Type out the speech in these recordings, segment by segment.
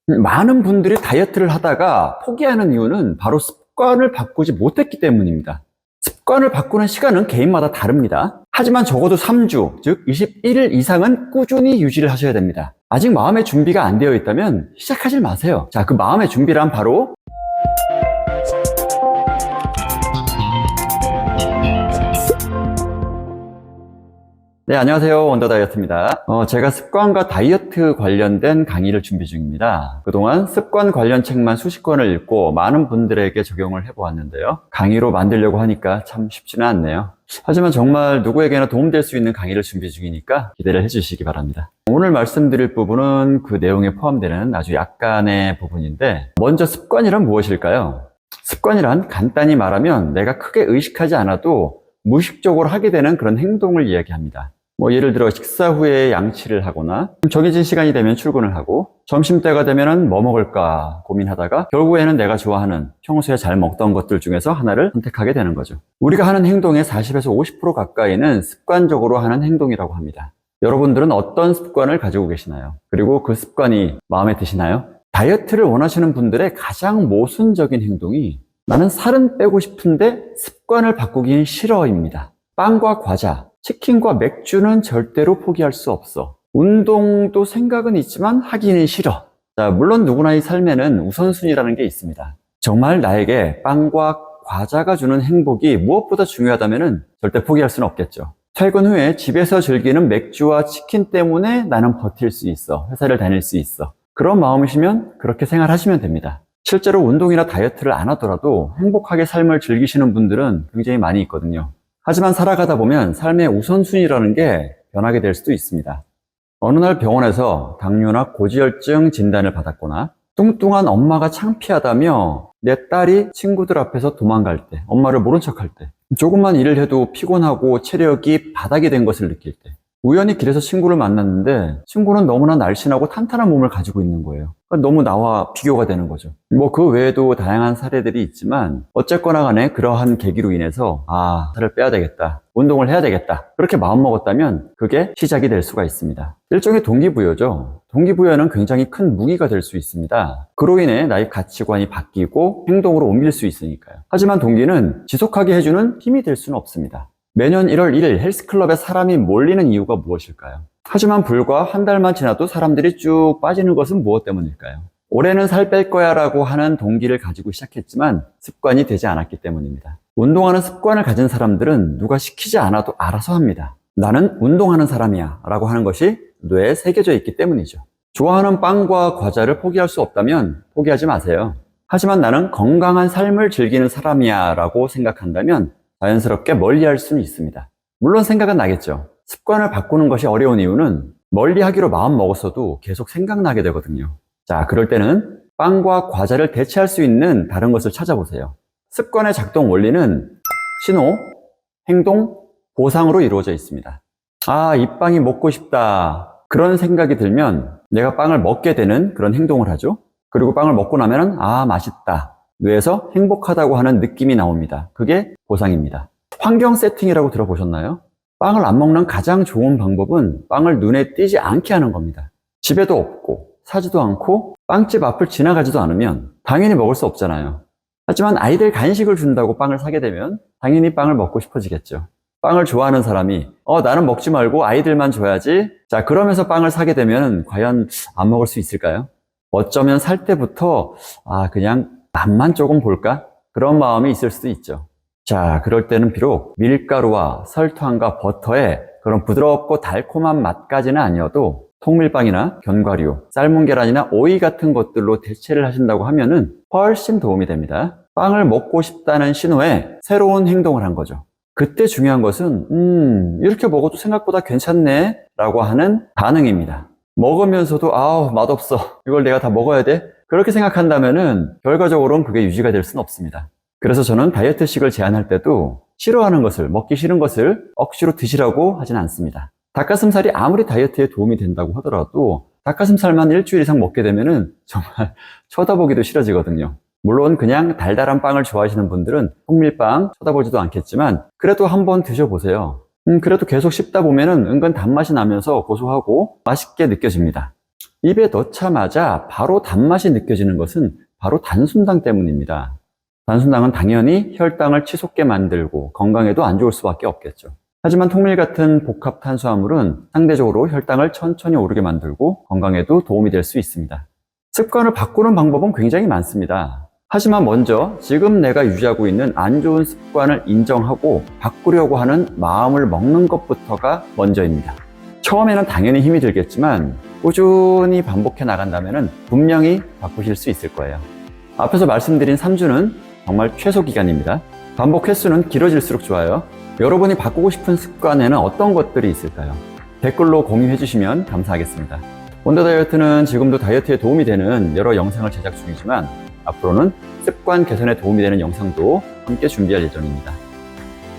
많은 분들이 다이어트를 하다가 포기하는 이유는 바로 습관을 바꾸지 못했기 때문입니다. 습관을 바꾸는 시간은 개인마다 다릅니다. 하지만 적어도 3주, 즉 21일 이상은 꾸준히 유지를 하셔야 됩니다. 아직 마음의 준비가 안 되어 있다면 시작하지 마세요. 자, 그 마음의 준비란 바로 네, 안녕하세요. 원더다이어트입니다. 제가 습관과 다이어트 관련된 강의를 준비 중입니다. 그동안 습관 관련 책만 수십 권을 읽고 많은 분들에게 적용을 해보았는데요. 강의로 만들려고 하니까 참 쉽지는 않네요. 하지만 정말 누구에게나 도움될 수 있는 강의를 준비 중이니까 기대를 해주시기 바랍니다. 오늘 말씀드릴 부분은 그 내용에 포함되는 아주 약간의 부분인데, 먼저 습관이란 무엇일까요? 습관이란 간단히 말하면 내가 크게 의식하지 않아도 무의식적으로 하게 되는 그런 행동을 이야기합니다. 예를 들어 식사 후에 양치를 하거나 정해진 시간이 되면 출근을 하고 점심때가 되면 뭐 먹을까 고민하다가 결국에는 내가 좋아하는 평소에 잘 먹던 것들 중에서 하나를 선택하게 되는 거죠. 우리가 하는 행동의 40에서 50% 가까이는 습관적으로 하는 행동이라고 합니다. 여러분들은 어떤 습관을 가지고 계시나요? 그리고 그 습관이 마음에 드시나요? 다이어트를 원하시는 분들의 가장 모순적인 행동이 나는 살은 빼고 싶은데 습관을 바꾸긴 싫어입니다. 빵과 과자, 치킨과 맥주는 절대로 포기할 수 없어. 운동도 생각은 있지만 하기는 싫어. 자, 물론 누구나의 삶에는 우선순위라는 게 있습니다. 정말 나에게 빵과 과자가 주는 행복이 무엇보다 중요하다면 절대 포기할 수는 없겠죠. 퇴근 후에 집에서 즐기는 맥주와 치킨 때문에 나는 버틸 수 있어. 회사를 다닐 수 있어. 그런 마음이시면 그렇게 생활하시면 됩니다. 실제로 운동이나 다이어트를 안 하더라도 행복하게 삶을 즐기시는 분들은 굉장히 많이 있거든요. 하지만 살아가다 보면 삶의 우선순위라는 게 변하게 될 수도 있습니다. 어느 날 병원에서 당뇨나 고지혈증 진단을 받았거나 뚱뚱한 엄마가 창피하다며 내 딸이 친구들 앞에서 도망갈 때, 엄마를 모른 척할 때, 조금만 일을 해도 피곤하고 체력이 바닥이 된 것을 느낄 때, 우연히 길에서 친구를 만났는데 친구는 너무나 날씬하고 탄탄한 몸을 가지고 있는 거예요. 그러니까 너무 나와 비교가 되는 거죠. 그 외에도 다양한 사례들이 있지만 어쨌거나 간에 그러한 계기로 인해서 살을 빼야 되겠다, 운동을 해야 되겠다, 그렇게 마음먹었다면 그게 시작이 될 수가 있습니다. 일종의 동기부여죠. 동기부여는 굉장히 큰 무기가 될 수 있습니다. 그로 인해 나의 가치관이 바뀌고 행동으로 옮길 수 있으니까요. 하지만 동기는 지속하게 해주는 힘이 될 수는 없습니다. 매년 1월 1일 헬스클럽에 사람이 몰리는 이유가 무엇일까요? 하지만 불과 한 달만 지나도 사람들이 쭉 빠지는 것은 무엇 때문일까요? 올해는 살 뺄 거야 라고 하는 동기를 가지고 시작했지만 습관이 되지 않았기 때문입니다. 운동하는 습관을 가진 사람들은 누가 시키지 않아도 알아서 합니다. 나는 운동하는 사람이야 라고 하는 것이 뇌에 새겨져 있기 때문이죠. 좋아하는 빵과 과자를 포기할 수 없다면 포기하지 마세요. 하지만 나는 건강한 삶을 즐기는 사람이야 라고 생각한다면 자연스럽게 멀리할 수는 있습니다. 물론 생각은 나겠죠. 습관을 바꾸는 것이 어려운 이유는 멀리하기로 마음 먹었어도 계속 생각나게 되거든요. 자, 그럴 때는 빵과 과자를 대체할 수 있는 다른 것을 찾아보세요. 습관의 작동 원리는 신호, 행동, 보상으로 이루어져 있습니다. 이 빵이 먹고 싶다, 그런 생각이 들면 내가 빵을 먹게 되는 그런 행동을 하죠. 그리고 빵을 먹고 나면 맛있다, 뇌에서 행복하다고 하는 느낌이 나옵니다. 그게 보상입니다. 환경 세팅이라고 들어보셨나요? 빵을 안 먹는 가장 좋은 방법은 빵을 눈에 띄지 않게 하는 겁니다. 집에도 없고 사지도 않고 빵집 앞을 지나가지도 않으면 당연히 먹을 수 없잖아요. 하지만 아이들 간식을 준다고 빵을 사게 되면 당연히 빵을 먹고 싶어지겠죠. 빵을 좋아하는 사람이 나는 먹지 말고 아이들만 줘야지, 자, 그러면서 빵을 사게 되면 과연 안 먹을 수 있을까요? 어쩌면 살 때부터 그냥 맛만 조금 볼까? 그런 마음이 있을 수도 있죠. 자, 그럴 때는 비록 밀가루와 설탕과 버터의 그런 부드럽고 달콤한 맛까지는 아니어도 통밀빵이나 견과류, 삶은 계란이나 오이 같은 것들로 대체를 하신다고 하면은 훨씬 도움이 됩니다. 빵을 먹고 싶다는 신호에 새로운 행동을 한 거죠. 그때 중요한 것은 이렇게 먹어도 생각보다 괜찮네 라고 하는 반응입니다. 먹으면서도 맛없어, 이걸 내가 다 먹어야 돼? 그렇게 생각한다면은 결과적으로는 그게 유지가 될 수는 없습니다. 그래서 저는 다이어트식을 제안할 때도 싫어하는 것을, 먹기 싫은 것을 억지로 드시라고 하진 않습니다. 닭가슴살이 아무리 다이어트에 도움이 된다고 하더라도 닭가슴살만 일주일 이상 먹게 되면은 정말 쳐다보기도 싫어지거든요. 물론 그냥 달달한 빵을 좋아하시는 분들은 통밀빵 쳐다보지도 않겠지만 그래도 한번 드셔보세요. 그래도 계속 씹다 보면은 은근 단맛이 나면서 고소하고 맛있게 느껴집니다. 입에 넣자마자 바로 단맛이 느껴지는 것은 바로 단순당 때문입니다. 단순당은 당연히 혈당을 치솟게 만들고 건강에도 안 좋을 수밖에 없겠죠. 하지만 통밀 같은 복합 탄수화물은 상대적으로 혈당을 천천히 오르게 만들고 건강에도 도움이 될 수 있습니다. 습관을 바꾸는 방법은 굉장히 많습니다. 하지만 먼저 지금 내가 유지하고 있는 안 좋은 습관을 인정하고 바꾸려고 하는 마음을 먹는 것부터가 먼저입니다. 처음에는 당연히 힘이 들겠지만 꾸준히 반복해 나간다면 분명히 바꾸실 수 있을 거예요. 앞에서 말씀드린 3주는 정말 최소 기간입니다. 반복 횟수는 길어질수록 좋아요. 여러분이 바꾸고 싶은 습관에는 어떤 것들이 있을까요? 댓글로 공유해 주시면 감사하겠습니다. 원더 다이어트는 지금도 다이어트에 도움이 되는 여러 영상을 제작 중이지만 앞으로는 습관 개선에 도움이 되는 영상도 함께 준비할 예정입니다.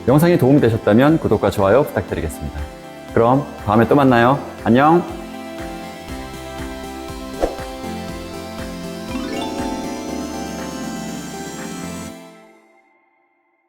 영상이 도움이 되셨다면 구독과 좋아요 부탁드리겠습니다. 그럼 다음에 또 만나요. 안녕!